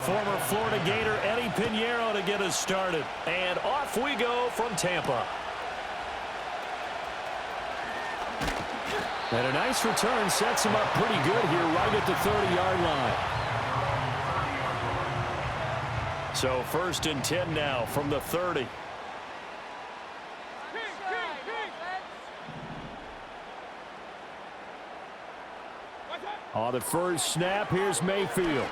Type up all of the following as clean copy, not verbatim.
Former Florida Gator Eddie Pinheiro to get us started. And off we go from Tampa. And a nice return sets him up pretty good here right at the 30-yard line. So 1st and 10 now from the 30. On the first snap, here's Mayfield.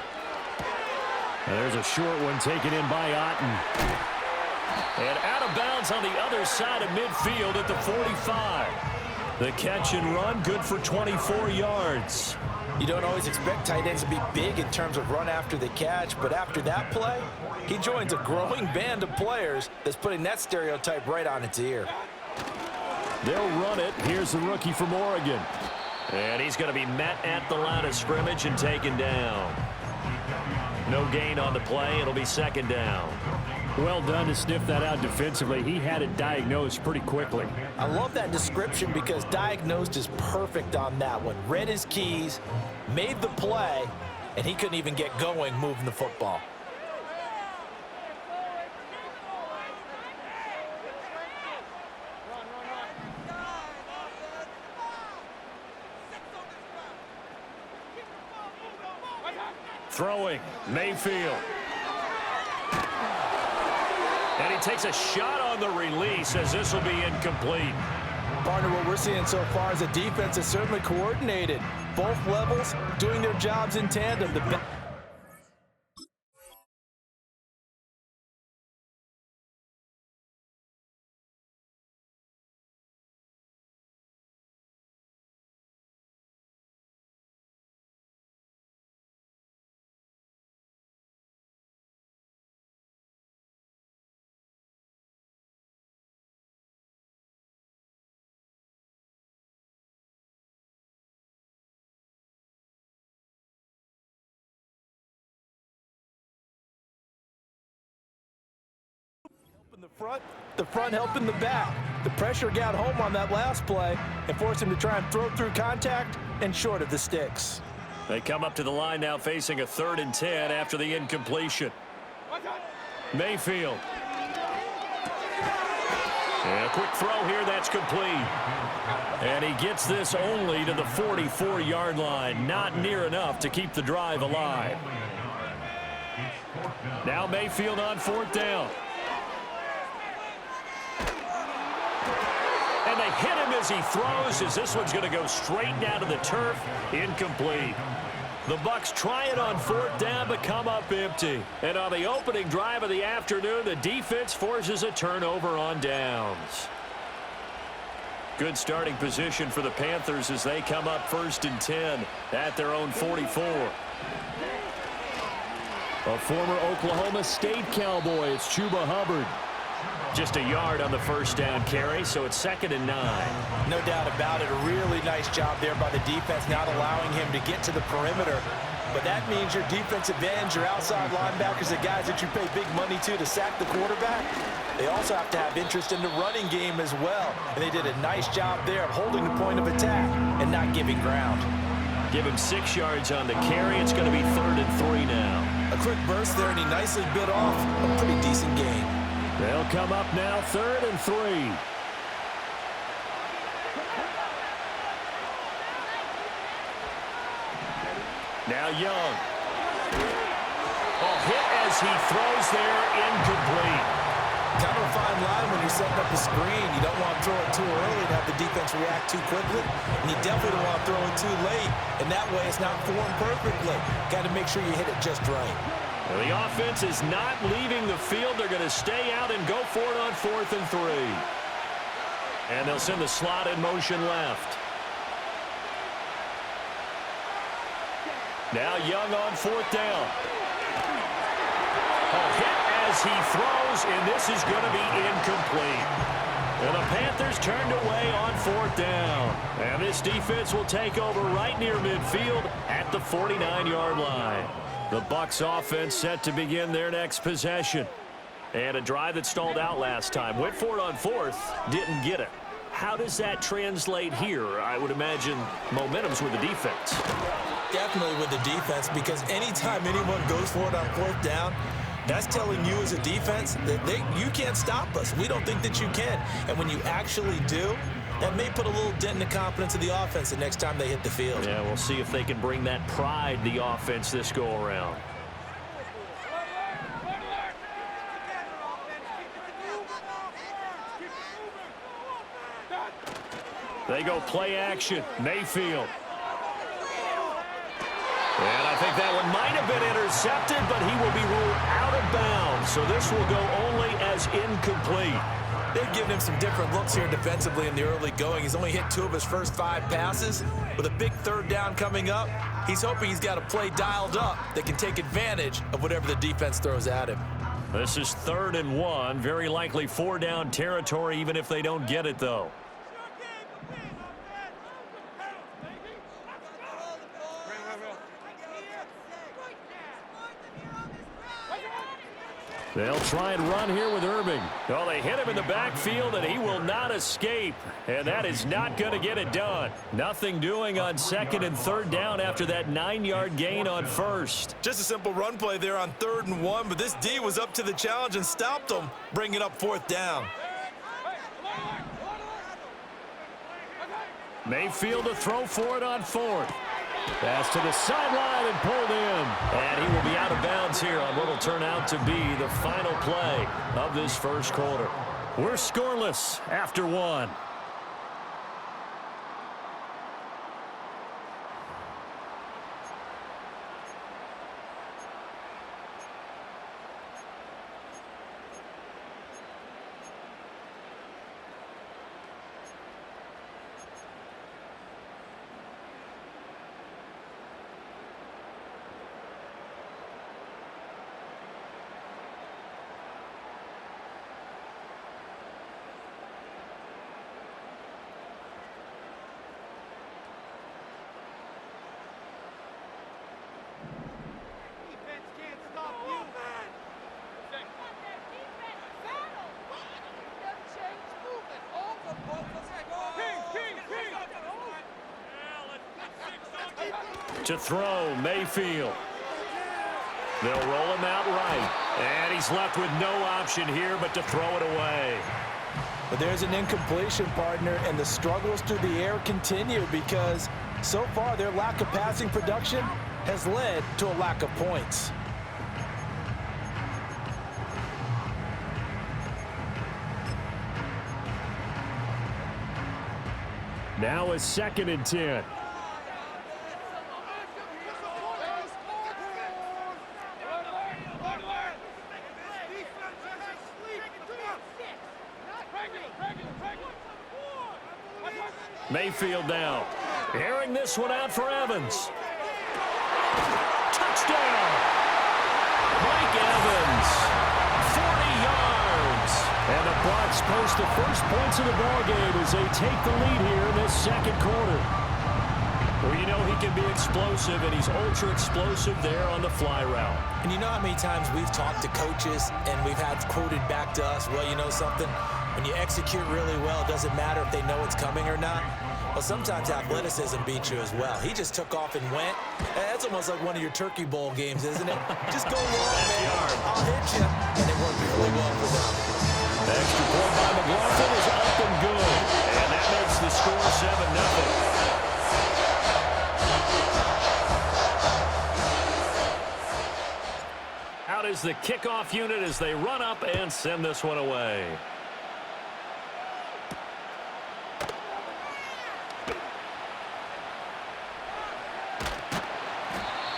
And there's a short one taken in by Otten. And out of bounds on the other side of midfield at the 45. The catch and run, good for 24 yards. You don't always expect tight ends to be big in terms of run after the catch, but after that play, he joins a growing band of players that's putting that stereotype right on its ear. They'll run it. Here's the rookie from Oregon. And he's going to be met at the line of scrimmage and taken down. No gain on the play. It'll be 2nd down. Well done to sniff that out defensively. He had it diagnosed pretty quickly. I love that description because diagnosed is perfect on that one. Read his keys, made the play, and he couldn't even get going moving the football. Throwing, Mayfield. And he takes a shot on the release as this will be incomplete. Partner, what we're seeing so far is a defense that's certainly coordinated. Both levels doing their jobs in tandem. The front helping the back. The pressure got home on that last play and forced him to try and throw through contact and short of the sticks. They come up to the line now facing a 3rd and 10 after the incompletion. Mayfield. And a quick throw here, that's complete. And he gets this only to the 44-yard line. Not near enough to keep the drive alive. Now Mayfield on 4th down. And they hit him as he throws, as this one's going to go straight down to the turf. Incomplete. The Bucs try it on 4th down, but come up empty. And on the opening drive of the afternoon, the defense forces a turnover on downs. Good starting position for the Panthers as they come up 1st and 10 at their own 44. A former Oklahoma State Cowboy, it's Chuba Hubbard. Just a yard on the 1st down carry, so it's 2nd and 9. No doubt about it. A really nice job there by the defense, not allowing him to get to the perimeter. But that means your defensive ends, your outside linebackers, the guys that you pay big money to sack the quarterback, they also have to have interest in the running game as well. And they did a nice job there of holding the point of attack and not giving ground. Give him 6 yards on the carry. It's going to be 3rd and 3 now. A quick burst there, and he nicely bit off a pretty decent game. They'll come up now 3rd and 3. Now Young. Hit as he throws there, incomplete. Kind of a fine line when you're setting up the screen. You don't want to throw it too early and have the defense react too quickly. And you definitely don't want to throw it too late. And that way it's not formed perfectly. Got to make sure you hit it just right. Well, the offense is not leaving the field. They're going to stay out and go for it on 4th and 3. And they'll send the slot in motion left. Now Young on 4th down. A hit as he throws, and this is going to be incomplete. And the Panthers turned away on 4th down. And this defense will take over right near midfield at the 49-yard line. The Bucs offense set to begin their next possession. And a drive that stalled out last time. Went for it on 4th, didn't get it. how does that translate here? I would imagine momentum's with the defense. Definitely with the defense, because anytime anyone goes for it on fourth down, that's telling you as a defense that you can't stop us. We don't think that you can. And when you actually do, that may put a little dent in the confidence of the offense the next time they hit the field. Yeah, we'll see if they can bring that pride to the offense this go-around. They go play action. Mayfield. And I think that one might have been intercepted, but he will be ruled out of bounds. So this will go only as incomplete. They've given him some different looks here defensively in the early going. He's only hit 2 of his first 5 passes. With a big third down coming up, he's hoping he's got a play dialed up that can take advantage of whatever the defense throws at him. This is 3rd and 1. Very likely 4-down territory, even if they don't get it, though. They'll try and run here with Irving. Oh, they hit him in the backfield, and he will not escape. And that is not going to get it done. Nothing doing on 2nd and 3rd down after that 9-yard gain on 1st. Just a simple run play there on 3rd and 1, but this D was up to the challenge and stopped him, bringing up 4th down. Mayfield to throw for it on 4th. Pass to the sideline and pulled in. And he will be out of bounds here on what will turn out to be the final play of this first quarter. We're scoreless after 1. To throw, Mayfield. They'll roll him out right. And he's left with no option here but to throw it away. But there's an incompletion, partner, and the struggles through the air continue because so far their lack of passing production has led to a lack of points. Now it's 2nd and 10. Mayfield now. Airing this one out for Evans. Touchdown! Mike Evans. 40 yards. And the Bucs post the first points of the ballgame as they take the lead here in this second quarter. Well, you know he can be explosive, and he's ultra-explosive there on the fly route. And you know how many times we've talked to coaches and we've had quoted back to us, well, you know something? When you execute really well, it doesn't matter if they know it's coming or not. Well, sometimes athleticism beats you as well. He just took off and went. That's almost like one of your Turkey Bowl games, isn't it? Just go long, man. I'll hit you. And it worked really well for them. The extra point by McLaughlin is up and good. And that makes the score 7-0. Out is the kickoff unit as they run up and send this one away.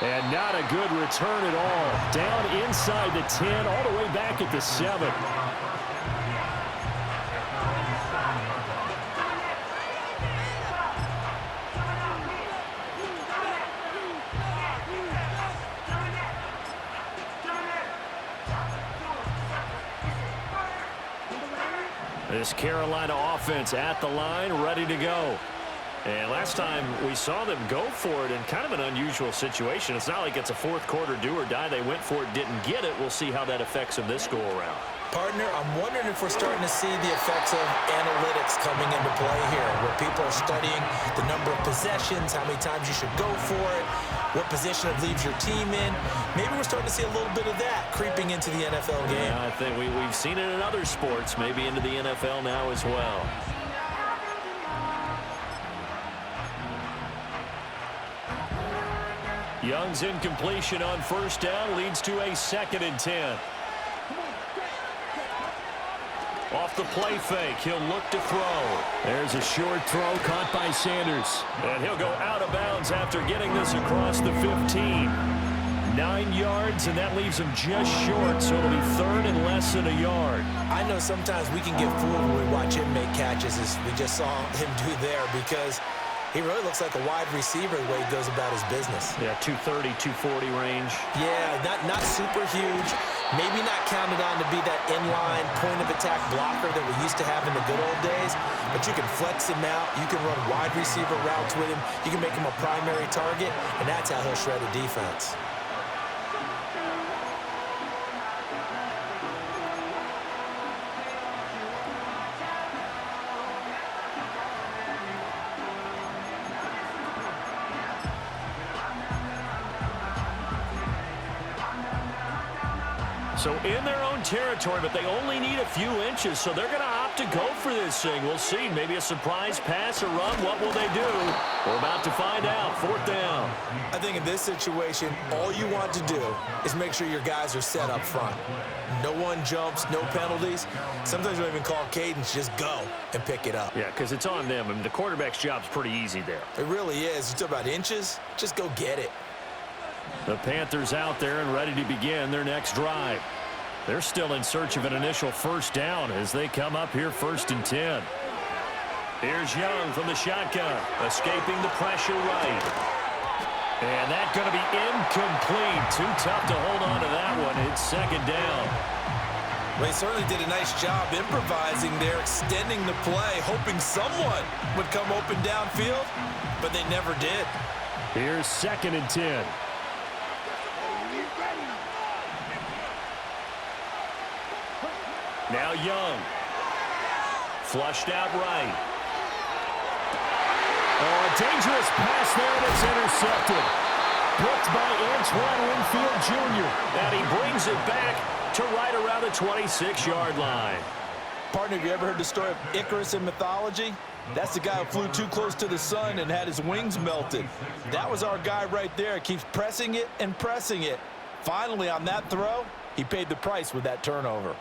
And not a good return at all. Down inside the 10, all the way back at the 7. This Carolina offense at the line, ready to go. And last time we saw them go for it in kind of an unusual situation. It's not like it's a fourth quarter do or die. They went for it, didn't get it. We'll see how that affects them this go around. Partner, I'm wondering if we're starting to see the effects of analytics coming into play here, where people are studying the number of possessions, how many times you should go for it, what position it leaves your team in. Maybe we're starting to see a little bit of that creeping into the NFL game. Yeah, I think we've seen it in other sports, maybe into the NFL now as well. Young's incompletion on first down leads to a 2nd and 10. Off the play fake, he'll look to throw. There's a short throw caught by Sanders. And he'll go out of bounds after getting this across the 15. 9 yards, and that leaves him just short, so it'll be 3rd and less than a yard. I know sometimes we can get fooled when we watch him make catches, as we just saw him do there, because he really looks like a wide receiver the way he goes about his business. Yeah, 230, 240 range. Yeah, not super huge. Maybe not counted on to be that inline point-of-attack blocker that we used to have in the good old days, but you can flex him out. You can run wide receiver routes with him. You can make him a primary target, and that's how he'll shred a defense. So in their own territory, but they only need a few inches, so they're going to opt to go for this thing. We'll see. Maybe a surprise pass or run. What will they do? We're about to find out. 4th down. I think in this situation, all you want to do is make sure your guys are set up front. No one jumps, no penalties. Sometimes we don't even call cadence. Just go and pick it up. Yeah, because it's on them. I mean, the quarterback's job's pretty easy there. It really is. You talk about inches, just go get it. The Panthers out there and ready to begin their next drive. They're still in search of an initial first down as they come up here 1st and 10. Here's Young from the shotgun, escaping the pressure right. And that's going to be incomplete. Too tough to hold on to that one. It's 2nd down. Well, he certainly did a nice job improvising there, extending the play, hoping someone would come open downfield, but they never did. Here's 2nd and 10. Now Young. Flushed out right. Oh, a dangerous pass there, and it's intercepted. Picked by Antoine Winfield Jr. And he brings it back to right around the 26-yard line. Partner, have you ever heard the story of Icarus in mythology? That's the guy who flew too close to the sun and had his wings melted. That was our guy right there. Keeps pressing it and pressing it. Finally, on that throw, he paid the price with that turnover.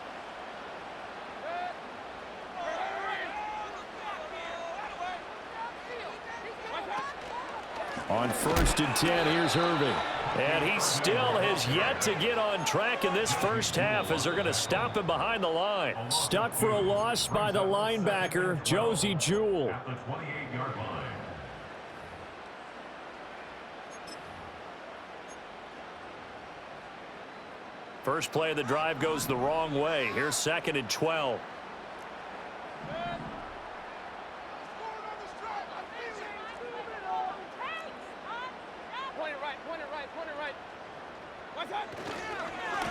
On 1st and 10, here's Irving. And he still has yet to get on track in this first half as they're going to stop him behind the line. Stuck for a loss by the linebacker, Josey Jewell. First play of the drive goes the wrong way. Here's 2nd and 12.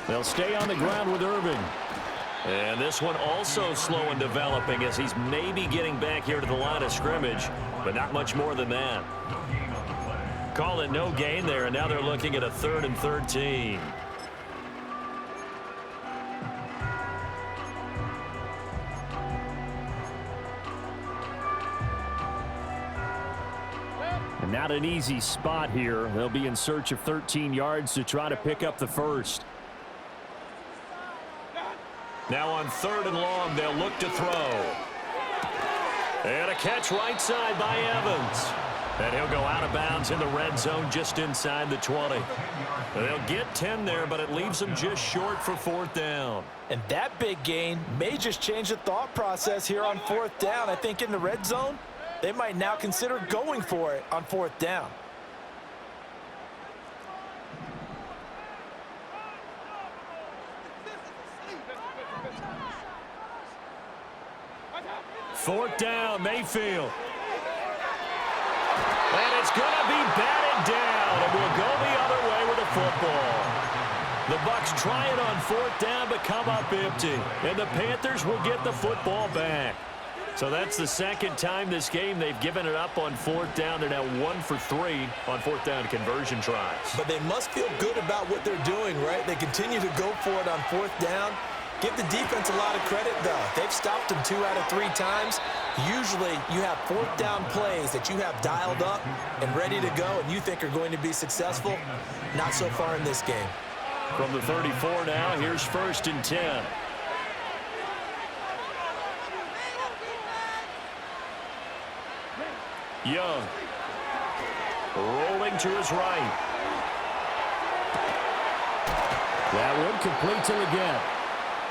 They'll stay on the ground with Irving. And this one also slow in developing as he's maybe getting back here to the line of scrimmage, but not much more than that. Call it no gain there, and now they're looking at a 3rd and 13. And not an easy spot here. They'll be in search of 13 yards to try to pick up the first. Now on 3rd and long, they'll look to throw. And a catch right side by Evans. And he'll go out of bounds in the red zone just inside the 20. They'll get 10 there, but it leaves them just short for 4th down. And that big gain may just change the thought process here on 4th down. I think in the red zone, they might now consider going for it on 4th down. Fourth down, Mayfield. And it's going to be batted down, and we'll go the other way with the football. The Bucs try it on 4th down, but come up empty. And the Panthers will get the football back. So that's the second time this game they've given it up on 4th down. They're now 1 for 3 on 4th down conversion tries. But they must feel good about what they're doing, right? They continue to go for it on 4th down. Give the defense a lot of credit, though. They've stopped them 2 out of 3 times. Usually, you have 4th down plays that you have dialed up and ready to go and you think are going to be successful. Not so far in this game. From the 34 now, here's 1st and 10. Young. Rolling to his right. That one complete to Leggett.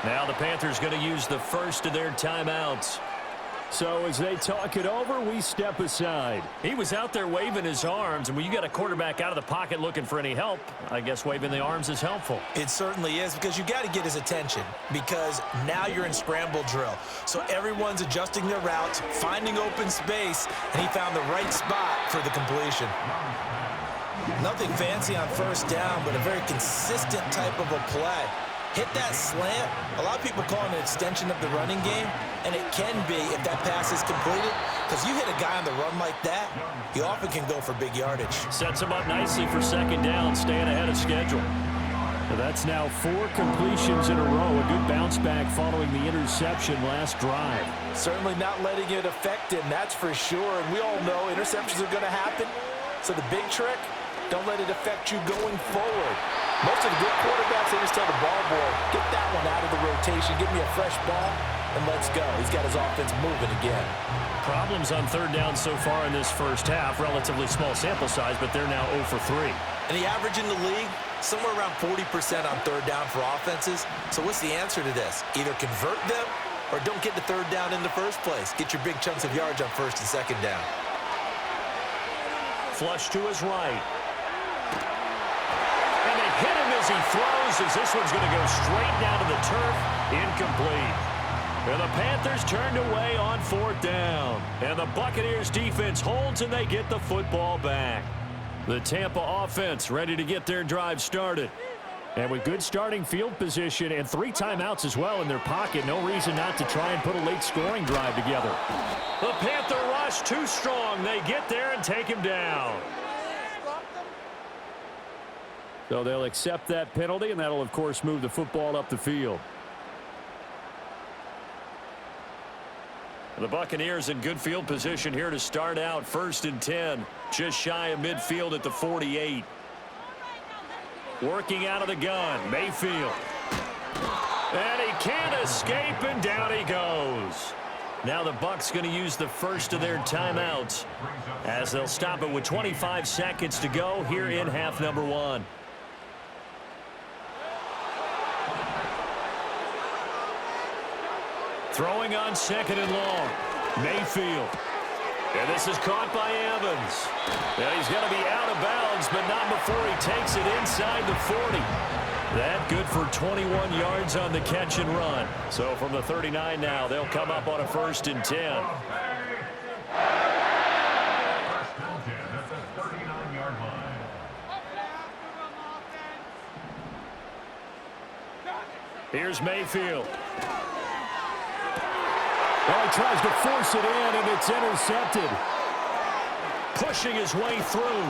Now the Panthers going to use the first of their timeouts. So as they talk it over, we step aside. He was out there waving his arms, and when you got a quarterback out of the pocket looking for any help, I guess waving the arms is helpful. It certainly is, because you got to get his attention, because now you're in scramble drill. So everyone's adjusting their routes, finding open space, and he found the right spot for the completion. Nothing fancy on 1st down, but a very consistent type of a play. Hit that slant. A lot of people call it an extension of the running game, and it can be if that pass is completed, because you hit a guy on the run like that, he often can go for big yardage. Sets him up nicely for 2nd down, staying ahead of schedule. Well, that's now 4 completions in a row. A good bounce back following the interception last drive. Certainly not letting it affect him, that's for sure. And we all know interceptions are going to happen. So the big trick, don't let it affect you going forward. Most of the good quarterbacks, they just tell the ball boy, get that one out of the rotation, give me a fresh ball, and let's go. He's got his offense moving again. Problems on 3rd down so far in this first half. Relatively small sample size, but they're now 0 for 3. And the average in the league, somewhere around 40% on 3rd down for offenses. So what's the answer to this? Either convert them or don't get the 3rd down in the first place. Get your big chunks of yards on 1st and 2nd down. Flush to his right. And they hit him as he throws, as this one's going to go straight down to the turf. Incomplete. And the Panthers turned away on 4th down. And the Buccaneers defense holds, and they get the football back. The Tampa offense ready to get their drive started. And with good starting field position and 3 timeouts as well in their pocket, no reason not to try and put a late scoring drive together. The Panther rush too strong. They get there and take him down. So they'll accept that penalty, and that'll, of course, move the football up the field. The Buccaneers in good field position here to start out. 1st and 10, just shy of midfield at the 48. Working out of the gun, Mayfield. And he can't escape, and down he goes. Now the Bucs going to use the first of their timeouts as they'll stop it with 25 seconds to go here in half number 1. Throwing on 2nd and long. Mayfield. And this is caught by Evans. And he's going to be out of bounds, but not before he takes it inside the 40. That good for 21 yards on the catch and run. So from the 39 now, they'll come up on a 1st and 10. Here's Mayfield. Well, he tries to force it in, and it's intercepted. Pushing his way through.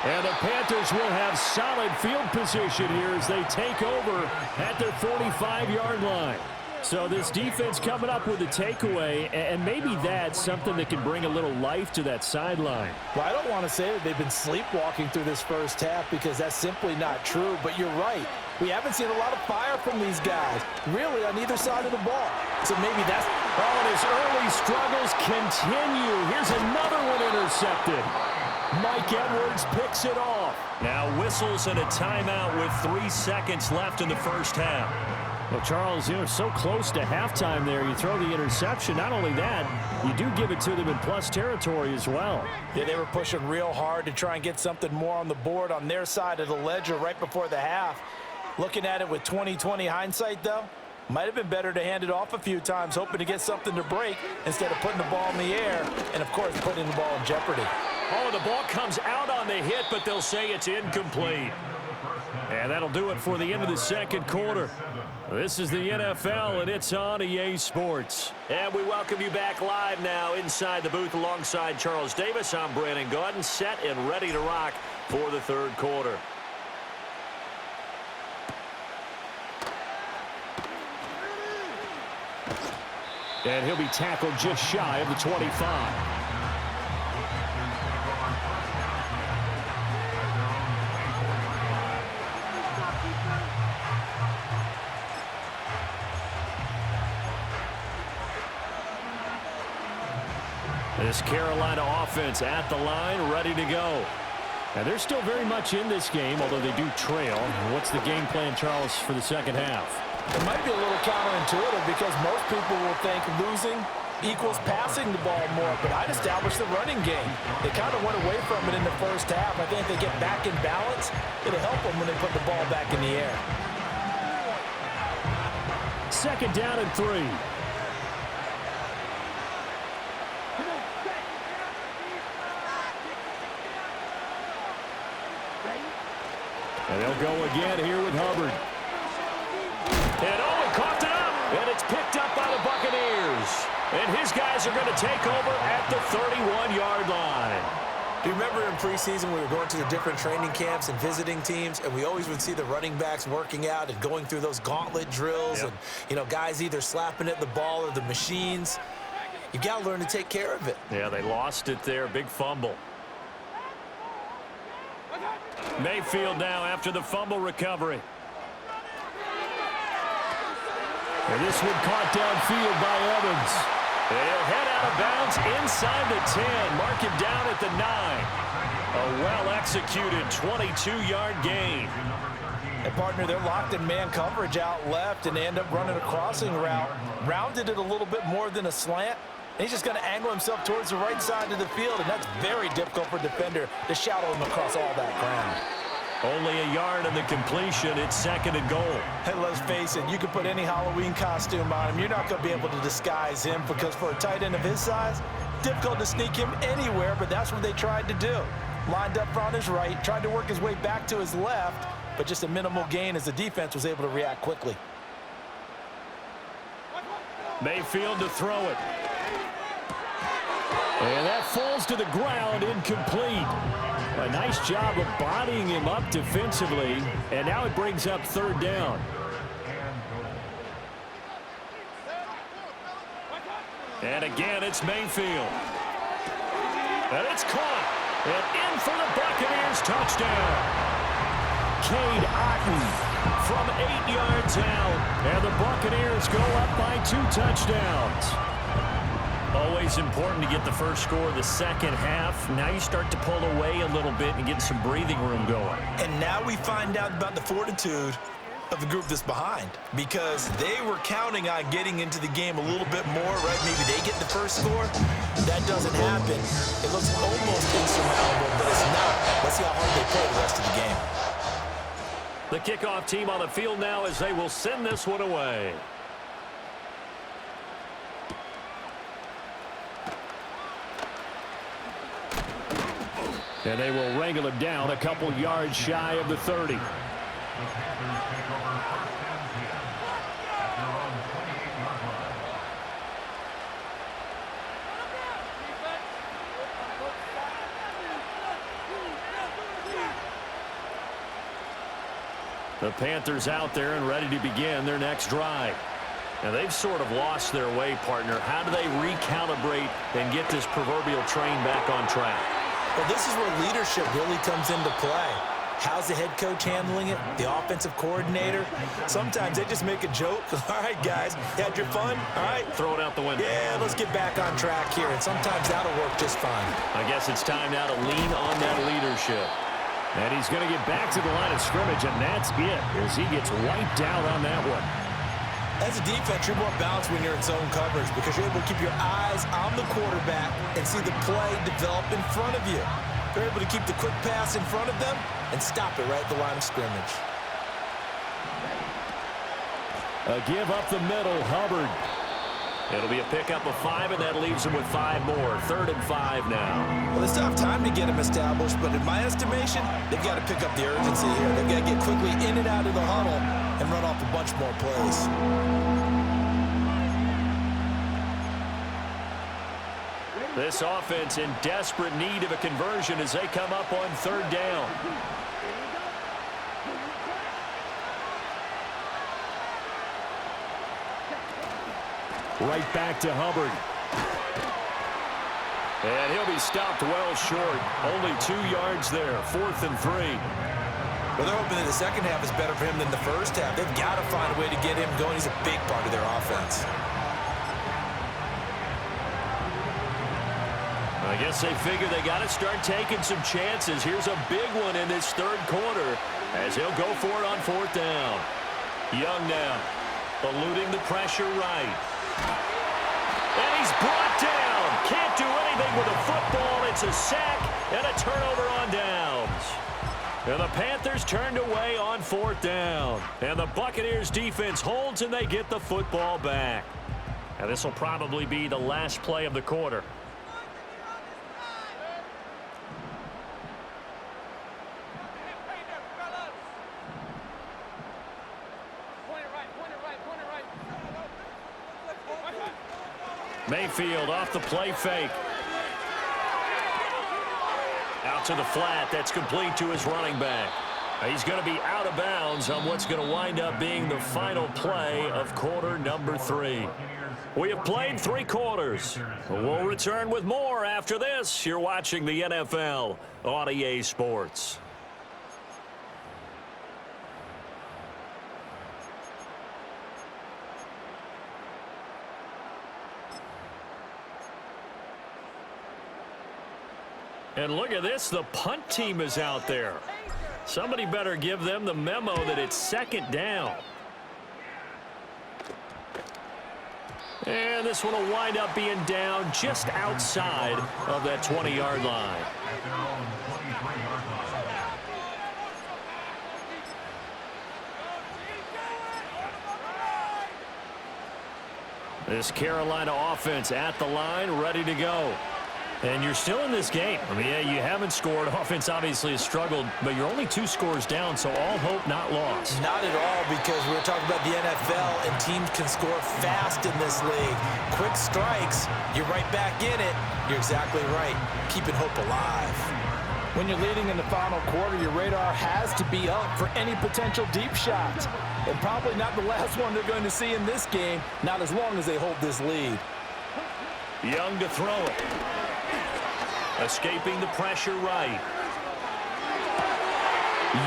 And the Panthers will have solid field position here as they take over at their 45-yard line. So this defense coming up with a takeaway, and maybe that's something that can bring a little life to that sideline. Well, I don't want to say that they've been sleepwalking through this first half, because that's simply not true, but you're right. We haven't seen a lot of fire from these guys, really, on either side of the ball. So maybe that's... Oh, and his early struggles continue. Here's another one intercepted. Mike Edwards picks it off. Now whistles and a timeout with 3 seconds left in the first half. Well, Charles, you know, so close to halftime there. You throw the interception. Not only that, you do give it to them in plus territory as well. Yeah, they were pushing real hard to try and get something more on the board on their side of the ledger right before the half. Looking at it with 20/20 hindsight, though, might have been better to hand it off a few times, hoping to get something to break instead of putting the ball in the air and, of course, putting the ball in jeopardy. Oh, the ball comes out on the hit, but they'll say it's incomplete. And that'll do it for the end of the second quarter. This is the NFL, and it's on EA Sports. And we welcome you back live now inside the booth alongside Charles Davis. I'm Brandon Gaudin, set and ready to rock for the third quarter. And he'll be tackled just shy of the 25. This Carolina offense at the line, ready to go. And they're still very much in this game, although they do trail. What's the game plan, Charles, for the second half? It might be a little counterintuitive because most people will think losing equals passing the ball more, but I'd establish the running game. They kind of went away from it in the first half. I think if they get back in balance, it'll help them when they put the ball back in the air. Second down and 3. And they'll go again here with Hubbard. And he coughed it up. And it's picked up by the Buccaneers. And his guys are going to take over at the 31-yard line. Do you remember in preseason we were going to the different training camps and visiting teams, and we always would see the running backs working out and going through those gauntlet drills, and, you know, guys either slapping at the ball or the machines. You got to learn to take care of it. Yeah, they lost it there. Big fumble. Mayfield now after the fumble recovery. And this one caught downfield by Evans. And he'll head out of bounds inside the 10. Mark him down at the 9. A well-executed 22-yard gain. And, partner, they're locked in man coverage out left, and they end up running a crossing route. Rounded it a little bit more than a slant. And he's just going to angle himself towards the right side of the field, and that's very difficult for a defender to shadow him across all that ground. Only a yard in the completion. It's second and goal. Hey, let's face it, you can put any Halloween costume on him. You're not going to be able to disguise him because for a tight end of his size, difficult to sneak him anywhere, but that's what they tried to do. Lined up on his right, tried to work his way back to his left, but just a minimal gain as the defense was able to react quickly. Mayfield to throw it. And that falls to the ground, incomplete. A nice job of bodying him up defensively, and now it brings up third down. And again, it's Mayfield. And it's caught. And in for the Buccaneers touchdown. Cade Otton from 8 yards out. And the Buccaneers go up by 2 touchdowns. Always important to get the first score of the second half. Now you start to pull away a little bit and get some breathing room going. And now we find out about the fortitude of the group that's behind, because they were counting on getting into the game a little bit more, right? Maybe they get the first score. That doesn't happen. It looks almost insurmountable, but it's not. Let's see how hard they play the rest of the game. The kickoff team on the field now as they will send this one away. And they will wrangle him down a couple yards shy of the 30. The Panthers out there and ready to begin their next drive. And they've sort of lost their way, partner. How do they recalibrate and get this proverbial train back on track? Well, this is where leadership really comes into play. How's the head coach handling it? The offensive coordinator? Sometimes they just make a joke. All right, guys, you had your fun? All right. Throw it out the window. Yeah, let's get back on track here. And sometimes that'll work just fine. I guess it's time now to lean on that leadership. And he's going to get back to the line of scrimmage, and that's it as he gets wiped out on that one. As a defense, you're more balanced when you're in zone coverage because you're able to keep your eyes on the quarterback and see the play develop in front of you. They're able to keep the quick pass in front of them and stop it right at the line of scrimmage. A give up the middle, Hubbard. It'll be a pickup of 5, and that leaves them with 5 more. 3rd and 5 now. Well, they still have time to get them established, but in my estimation, they've got to pick up the urgency here. They've got to get quickly in and out of the huddle and run off a bunch more plays. This offense in desperate need of a conversion as they come up on 3rd down. Right back to Hubbard. And he'll be stopped well short. Only 2 yards there. 4th and 3. Well, they're hoping that the second half is better for him than the first half. They've got to find a way to get him going. He's a big part of their offense. I guess they figure they got to start taking some chances. Here's a big one in this 3rd quarter as he'll go for it on 4th down. Young now, eluding the pressure right. And he's brought down. Can't do anything with a football. It's a sack and a turnover on downs. And the Panthers turned away on 4th down. And the Buccaneers defense holds and they get the football back. And this will probably be the last play of the quarter. Mayfield off the play fake. Out to the flat. That's complete to his running back. He's going to be out of bounds on what's going to wind up being the final play of quarter number 3. We have played 3 quarters. We'll return with more after this. You're watching the NFL on EA Sports. And look at this, the punt team is out there. Somebody better give them the memo that it's 2nd down. And this one will wind up being down just outside of that 20-yard line. This Carolina offense at the line, ready to go. And you're still in this game. I mean, yeah, you haven't scored. Offense obviously has struggled, but you're only 2 scores down, so all hope not lost. Not at all, because we're talking about the NFL, and teams can score fast in this league. Quick strikes, you're right back in it. You're exactly right. Keeping hope alive. When you're leading in the final quarter, your radar has to be up for any potential deep shots. And probably not the last one they're going to see in this game, not as long as they hold this lead. Young to throw it. Escaping the pressure right.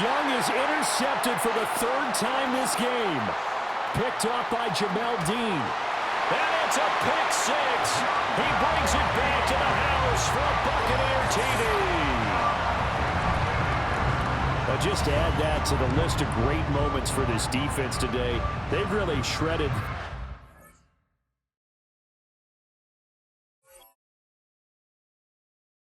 Young is intercepted for the 3rd time this game. Picked off by Jamel Dean. And it's a pick 6. He brings it back to the house for Buccaneer TV. Well, just add that to the list of great moments for this defense today. They've really shredded